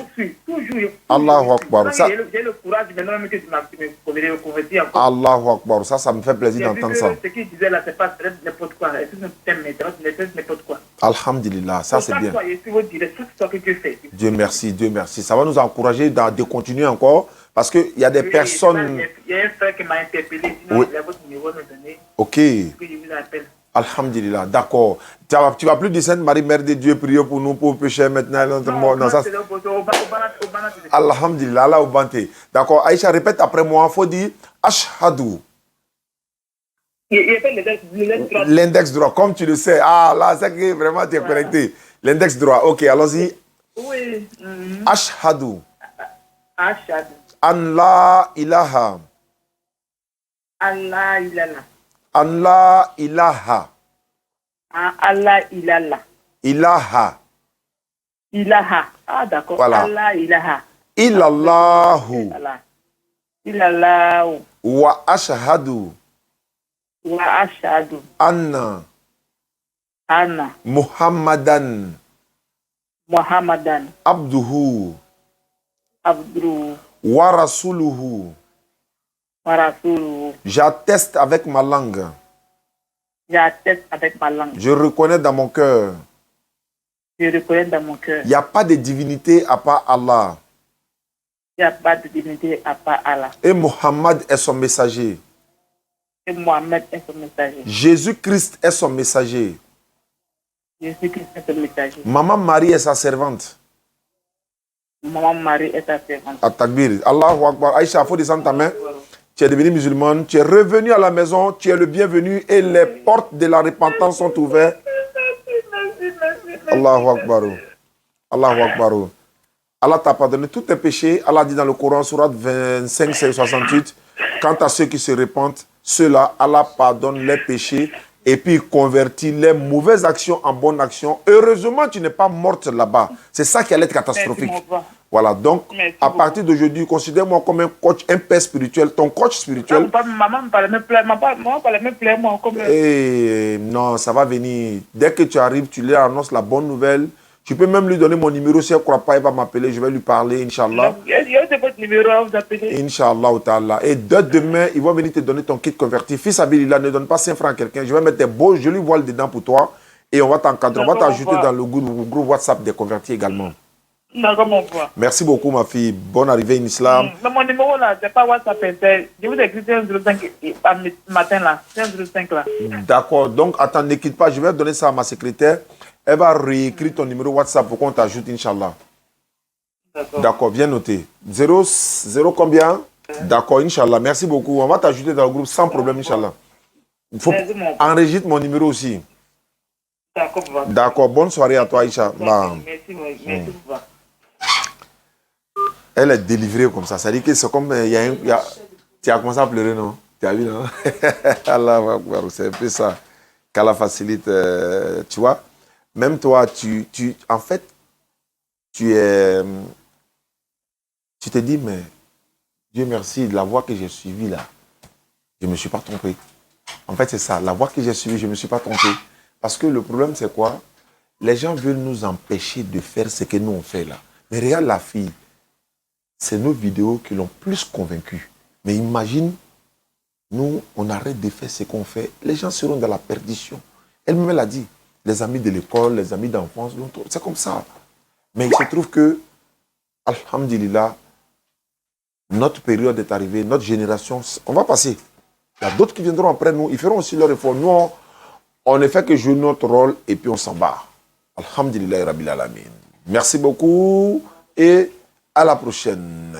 S2: Toujours.
S1: Allahu Akbar.
S2: J'ai le courage maintenant que tu m'as converti encore.
S1: Allahu Akbar. Ça me fait plaisir d'entendre ça.
S2: Ce qu'il disait là, c'est pas n'importe quoi. C'est n'importe quoi.
S1: Alhamdulillah, ça c'est bien.
S2: Dieu
S1: merci, Dieu merci. Ça va nous encourager de continuer encore parce qu'il y a des personnes...
S2: Il y a un frère qui m'a interpellé, sinon il a votre numéro me donner.
S1: Ok.
S2: Que je vous appelle.
S1: Alhamdulillah, d'accord. Tu vas plus dire Sainte Marie, Mère de Dieu, prier pour nous, pour pécher maintenant. Non, ça... Alhamdulillah, Allah au banté. D'accord, Aïcha, répète après moi, il faut dire Ashhadu. L'index droit, comme tu le sais. Ah, là, c'est que vraiment tu es connecté. L'index droit, ok, allons-y.
S2: Oui.
S1: Ashhadu.
S2: Ashhadu.
S1: An la ilaha.
S2: Allah ilaha.
S1: Allah ilaha.
S2: Allah ilaha.
S1: Ilaha.
S2: Ilaha. Ah, d'accord.
S1: Voilà.
S2: Allah ilaha.
S1: Illallahu.
S2: Illallahu.
S1: Wa ashhadu.
S2: Wa ashhadu.
S1: Anna. Muhammadan. Abduhu. Wa rasuluhu. J'atteste avec ma langue. Je reconnais dans mon cœur. Il n'y a pas de divinité à part Allah. Et Mohammed est son messager. Jésus-Christ est son messager. Maman Marie est sa servante.
S2: Maman Marie est ta servante.
S1: At-Takbir. Allahu Akbar. Aïcha, il faut descendre ta main. Tu es devenue musulmane, tu es revenu à la maison, tu es le bienvenu et les portes de la repentance sont ouvertes. Allahu Akbar. Allahu Akbar. Allah t'a pardonné tous tes péchés. Allah dit dans le Coran, Sourate 25, 68, quant à ceux qui se repentent, ceux-là, Allah pardonne les péchés et puis il convertit les mauvaises actions en bonnes actions. Heureusement, tu n'es pas morte là-bas. C'est ça qui allait être catastrophique. Voilà, donc, à partir d'aujourd'hui, considère-moi comme un coach, un père spirituel, ton coach spirituel.
S2: Maman me parlait même plaire, moi.
S1: Non, ça va venir. Dès que tu arrives, tu lui annonces la bonne nouvelle. Tu peux même lui donner mon numéro. Si elle ne croit pas, elle va m'appeler. Je vais lui parler, Inch'Allah.
S2: Il y a votre numéro à vous appeler.
S1: Inch'Allah. Et dès demain, ils vont venir te donner ton kit converti. Fils Abilillah, ne donne pas 5 francs à quelqu'un. Je vais mettre des beaux jolis voiles dedans pour toi. Et on va t'encadrer. On va t'ajouter dans le groupe WhatsApp des convertis également. Merci beaucoup, ma fille. Bonne arrivée en islam.
S2: Mais mon numéro là, c'est pas WhatsApp. Je vous ai écrit 105 matin là. 105 là.
S1: D'accord. Donc, attends, ne quitte pas. Je vais donner ça à ma secrétaire. Elle va réécrire ton numéro WhatsApp pour qu'on t'ajoute, Inch'Allah. D'accord, bien noté. 0 combien? D'accord, Inch'Allah. Merci beaucoup. On va t'ajouter dans le groupe sans problème, Inch'Allah. Il faut enregistrer mon numéro aussi. D'accord. Bonne soirée à toi, Aïcha.
S2: Merci.
S1: Elle est délivrée comme ça. Ça dit que c'est comme... Tu as commencé à pleurer, non? Tu as vu, non? Allah, c'est un peu ça. Qu'Allah facilite, tu vois. Même toi, en fait, tu te dis, mais Dieu merci, la voie que j'ai suivie là, je ne me suis pas trompé. En fait, c'est ça. La voie que j'ai suivie, je ne me suis pas trompé. Parce que le problème, c'est quoi? Les gens veulent nous empêcher de faire ce que nous on fait là. Mais regarde la fille. C'est nos vidéos qui l'ont plus convaincue. Mais imagine, nous, on arrête de faire ce qu'on fait. Les gens seront dans la perdition. Elle-même, elle a dit, les amis de l'école, les amis d'enfance, c'est comme ça. Mais il se trouve que, alhamdulillah, notre période est arrivée, notre génération, on va passer. Il y a d'autres qui viendront après nous, ils feront aussi leur effort. Nous, on ne fait que jouer notre rôle et puis on s'en bat. Alhamdulillah, Rabbil Alamin. Merci beaucoup et à la prochaine.